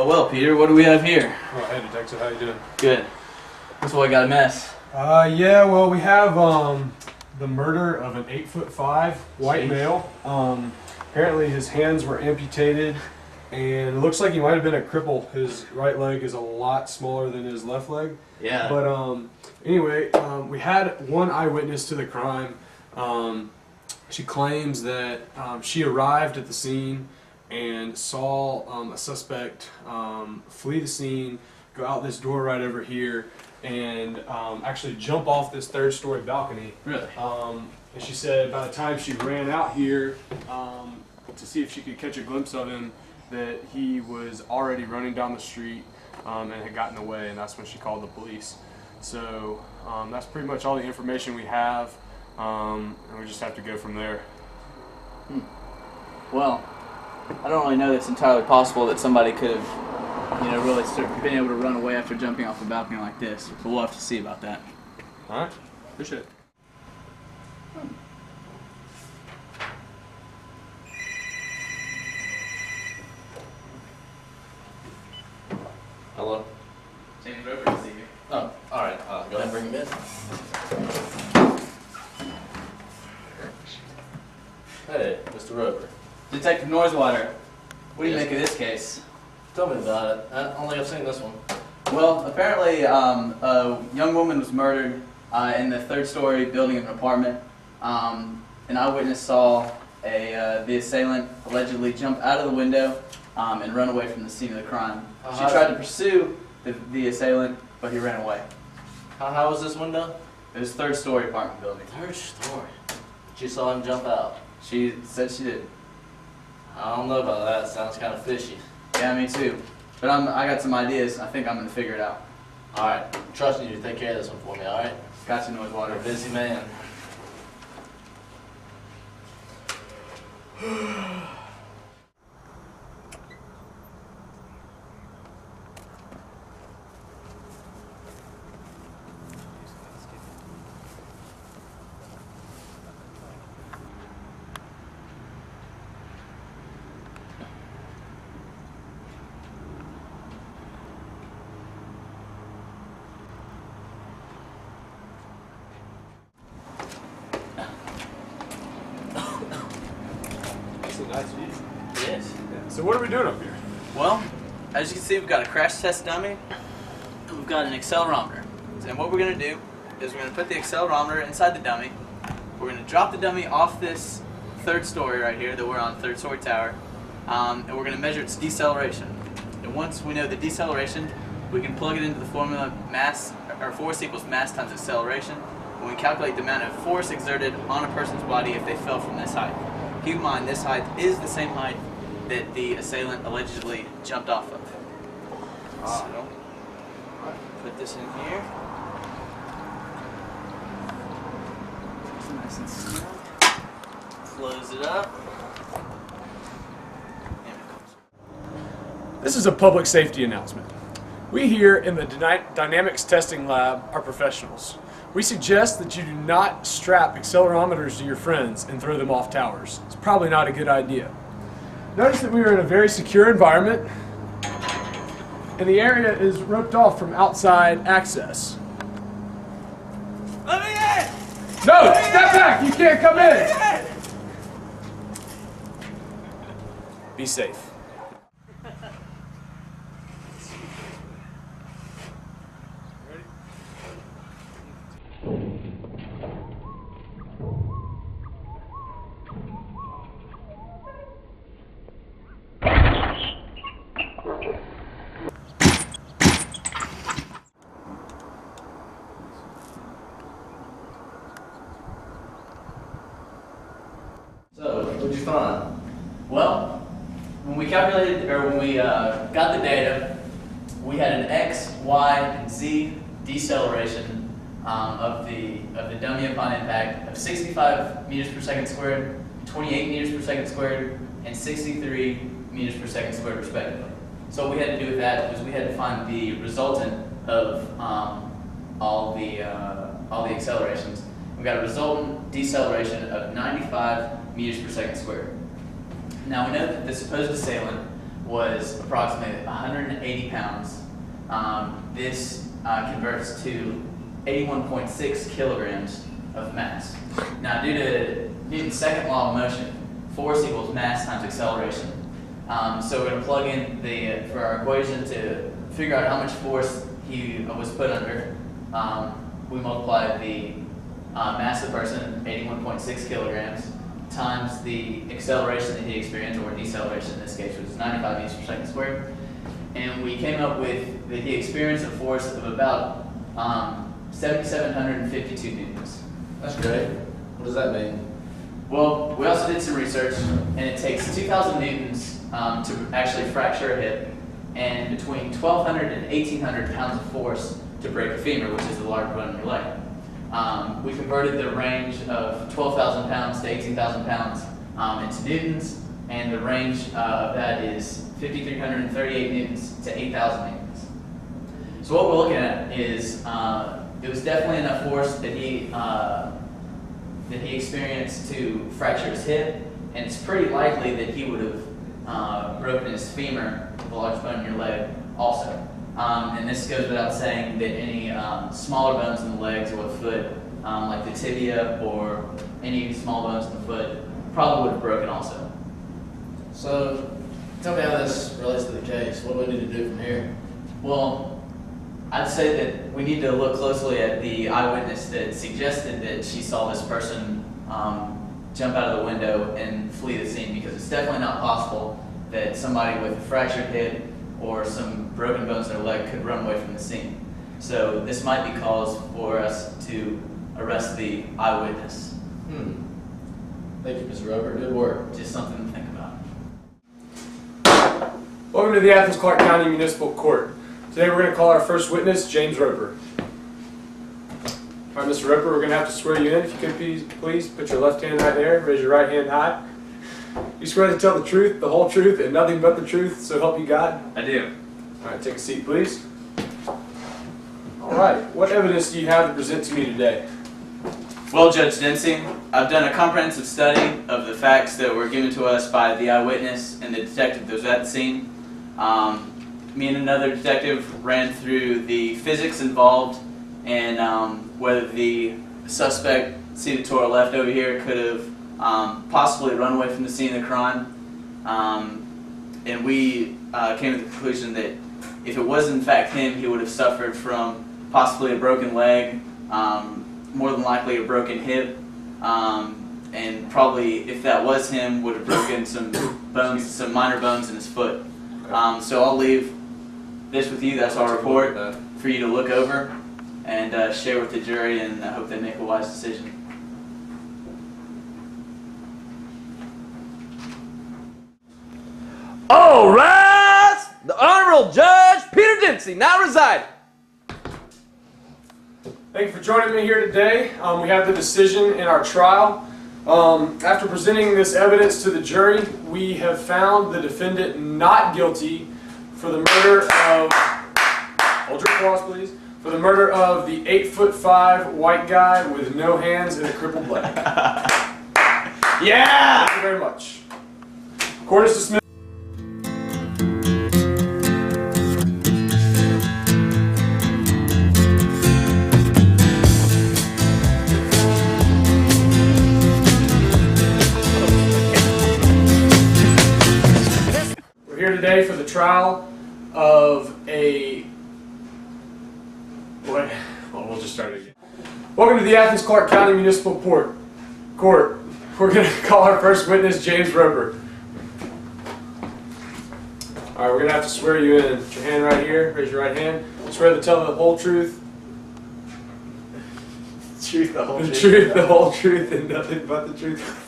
Well, Peter, what do we have here? Oh, hey, Detective, how you doing? Good. Looks like we got a mess. Yeah, well, we have the murder of an 8'5" white Jeez. male. Apparently his hands were amputated, and it looks like he might have been a cripple. His right leg is a lot smaller than his left leg. Yeah. But anyway, we had one eyewitness to the crime. She claims that she arrived at the scene and saw a suspect flee the scene, go out this door right over here, and actually jump off this third-story balcony. Really? And she said by the time she ran out here to see if she could catch a glimpse of him, that he was already running down the street and had gotten away, and that's when she called the police. So that's pretty much all the information we have, and we just have to go from there. Well, I don't really know that it's entirely possible that somebody could have, really been able to run away after jumping off a balcony like this, but we'll have to see about that. All right, appreciate it. Hello? James Roper to see you. Oh, alright. Go ahead and bring him in. Hey, Mr. Roper. Detective Noisewater, what do you make of this case? Tell me about it. I don't think I've seen this one. Well, apparently a young woman was murdered in the third-story building of an apartment. An eyewitness saw the assailant allegedly jump out of the window and run away from the scene of the crime. She tried to pursue the assailant, but he ran away. How was this window? It was a third-story apartment building. Third story. She saw him jump out. She said she did. I don't know about that. Sounds kind of fishy. Yeah, me too. But I got some ideas. I think I'm going to figure it out. Alright, trusting you to take care of this one for me, alright? Got you, You're Noisewater. a busy man. That's a nice view. Yes. So what are we doing up here? Well, as you can see, we've got a crash test dummy, and we've got an accelerometer. And what we're going to do is we're going to put the accelerometer inside the dummy. We're going to drop the dummy off this third story right here that we're on, third story tower, and we're going to measure its deceleration. And once we know the deceleration, we can plug it into the formula force equals mass times acceleration, and we calculate the amount of force exerted on a person's body if they fell from this height. Keep in mind, this height is the same height that the assailant allegedly jumped off of. So, put this in here. It's nice and snug. Close it up. And it comes. This is a public safety announcement. We here in the Dynamics Testing Lab are professionals. We suggest that you do not strap accelerometers to your friends and throw them off towers. It's probably not a good idea. Notice that we are in a very secure environment, and the area is roped off from outside access. Let me in! No! Step back! You can't come in! Be safe. So, what'd you find? Well, when we calculated, or when we got the data, we had an X, Y, and Z deceleration of the dummy upon impact of 65 meters per second squared, 28 meters per second squared, and 63 meters per second squared, respectively. So what we had to do with that was we had to find the resultant of all the accelerations. We got a resultant deceleration of 95 meters per second squared. Now we know that the supposed assailant was approximately 180 pounds. This converts to 81.6 kilograms of mass. Now, due to Newton's second law of motion, force equals mass times acceleration. So we're going to plug in for our equation to figure out how much force he was put under. We multiply the mass of the person, 81.6 kilograms, times the acceleration that he experienced, or deceleration in this case, which is 95 meters per second squared. And we came up with that he experienced a force of about 7,752 newtons. That's great. What does that mean? Well, we also did some research, and it takes 2,000 newtons to actually fracture a hip, and between 1,200 and 1,800 pounds of force to break a femur, which is the large bone in your leg. We converted the range of 12,000 pounds to 18,000 pounds into newtons, and the range of that is 5,338 newtons to 8,000 newtons. So what we're looking at is it was definitely enough force that he experienced to fracture his hip, and it's pretty likely that he would have broken his femur, the large bone in your leg, also. And this goes without saying that any smaller bones in the legs or the foot, like the tibia or any small bones in the foot, probably would have broken also. So, tell me how this relates to the case. What do we need to do from here? Well, I'd say that we need to look closely at the eyewitness that suggested that she saw this person jump out of the window and flee the scene, because it's definitely not possible that somebody with a fractured hip or some broken bones in their leg could run away from the scene. So this might be cause for us to arrest the eyewitness. Thank you, Mr. Roper. Good work. Just something to think about. Welcome to the Athens Clarke County Municipal Court. Today we're going to call our first witness, James Roper. All right, Mr. Roper, we're going to have to swear you in. If you could please put your left hand right there, raise your right hand high. You swear to tell the truth, the whole truth, and nothing but the truth, so help you God? I do. All right, take a seat, please. All right, what evidence do you have to present to me today? Well, Judge Dempsey, I've done a comprehensive study of the facts that were given to us by the eyewitness and the detective that was at the scene. Me and another detective ran through the physics involved and whether the suspect, seated to our left over here, could have possibly run away from the scene of the crime. And we came to the conclusion that if it was in fact him, he would have suffered from possibly a broken leg, more than likely a broken hip, and probably, if that was him, would have broken some bones, some minor bones in his foot. So I'll leave this with you. That's our report for you to look over and share with the jury, and I hope they make a wise decision. All rise! The Honorable Judge Peter Dempsey now residing. Thank you for joining me here today. We have the decision in our trial. After presenting this evidence to the jury, we have found the defendant not guilty for the murder of, hold your applause please, for the murder of the 8'5" white guy with no hands and a crippled leg. Yeah! Thank you very much. Court is dismissed. We're here today for the trial of a... What? Well, we'll just start it again. Welcome to the Athens Clarke County Municipal Court. We're going to call our first witness, James Roper. Alright, we're going to have to swear you in. Put your hand right here. Raise your right hand. Swear to tell the whole truth. The truth, the whole The truth. truth, the whole truth, and nothing but the truth.